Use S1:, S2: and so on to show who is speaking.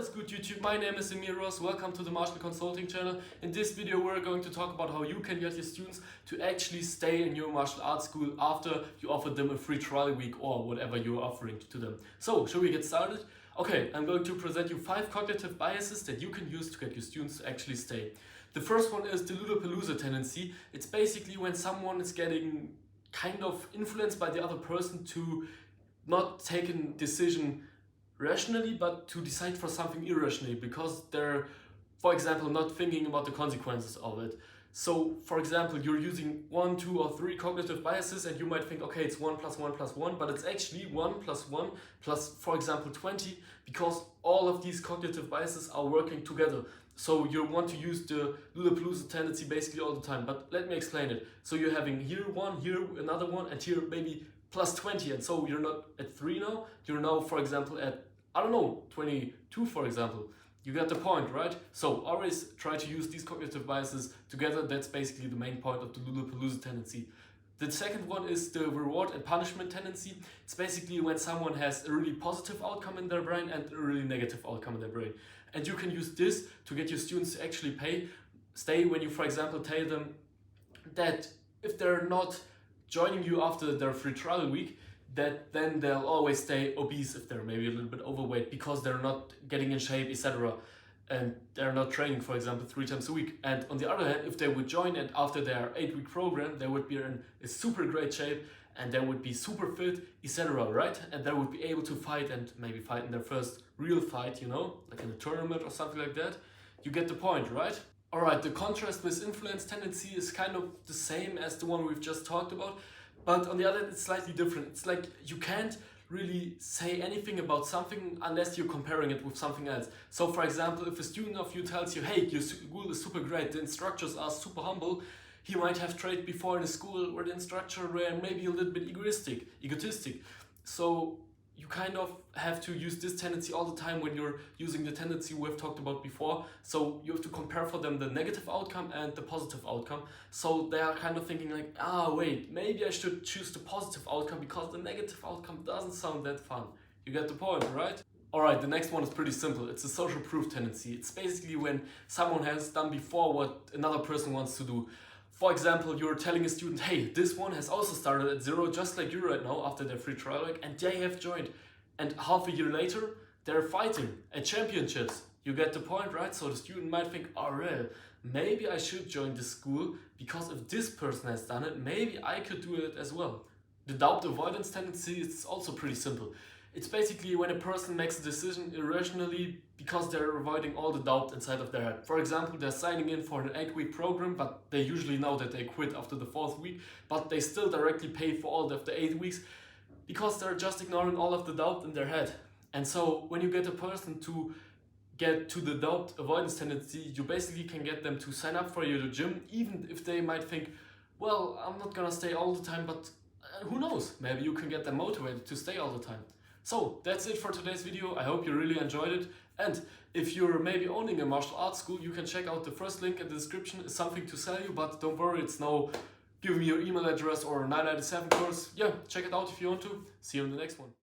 S1: What is good YouTube? My name is Emiros. Welcome to the Martial Consulting channel. In this video we're going to talk about how you can get your students to actually stay in your martial arts school after you offered them a free trial week or whatever you're offering to them. So, shall we get started? Okay, I'm going to present you 5 cognitive biases that you can use to get your students to actually stay. The first one is the Ludopalooza tendency. It's basically when someone is getting kind of influenced by the other person to not take a decision rationally, but to decide for something irrationally because they're, for example, not thinking about the consequences of it. So, for example, you're using 1, 2 or 3 cognitive biases and you might think, okay, it's 1 plus 1 plus 1, but it's actually 1 plus 1 plus, for example, 20, because all of these cognitive biases are working together. So you want to use the Ludopalooza tendency basically all the time, but let me explain it. So you're having here 1, here another 1, and here maybe plus 20, and so you're not at 3 now, you're now, for example, at, I don't know, 22, for example. You get the point, right? So always try to use these cognitive biases together. That's basically the main point of the Ludopalooza tendency. The second one is the reward and punishment tendency. It's basically when someone has a really positive outcome in their brain and a really negative outcome in their brain. And you can use this to get your students to actually stay when you, for example, tell them that if they're not joining you after their free trial week, that then they'll always stay obese if they're maybe a little bit overweight because they're not getting in shape, etc. And they're not training, for example, 3 times a week. And on the other hand, if they would join it after their 8-week program, they would be in a super great shape and they would be super fit, etc. Right? And they would be able to fight and maybe fight in their first real fight, you know, like in a tournament or something like that. You get the point, right? Alright, the contrast with influence tendency is kind of the same as the one we've just talked about. But on the other hand, it's slightly different. It's like you can't really say anything about something unless you're comparing it with something else. So for example, if a student of you tells you, hey, your school is super great, the instructors are super humble, he might have trained before in a school where the instructor were maybe a little bit egotistic. So you kind of have to use this tendency all the time when you're using the tendency we've talked about before. So you have to compare for them the negative outcome and the positive outcome. So they are kind of thinking like, wait, maybe I should choose the positive outcome because the negative outcome doesn't sound that fun. You get the point, right? Alright, the next one is pretty simple. It's a social proof tendency. It's basically when someone has done before what another person wants to do. For example, you're telling a student, hey, this one has also started at 0, just like you right now after their free trial week, and they have joined. And half a year later, they're fighting at championships. You get the point, right? So the student might think, well, maybe I should join this school because if this person has done it, maybe I could do it as well. The doubt avoidance tendency is also pretty simple. It's basically when a person makes a decision irrationally because they're avoiding all the doubt inside of their head. For example, they're signing in for an 8-week program, but they usually know that they quit after the 4th week, but they still directly pay for all of the 8 weeks because they're just ignoring all of the doubt in their head. And so when you get a person to get to the doubt avoidance tendency, you basically can get them to sign up for your gym, even if they might think, well, I'm not gonna stay all the time, but who knows, maybe you can get them motivated to stay all the time. So that's it for today's video. I hope you really enjoyed it. And if you're maybe owning a martial arts school, you can check out the first link in the description. It's something to sell you, but don't worry, it's no give me your email address or 997 course. Yeah, check it out if you want to. See you in the next one.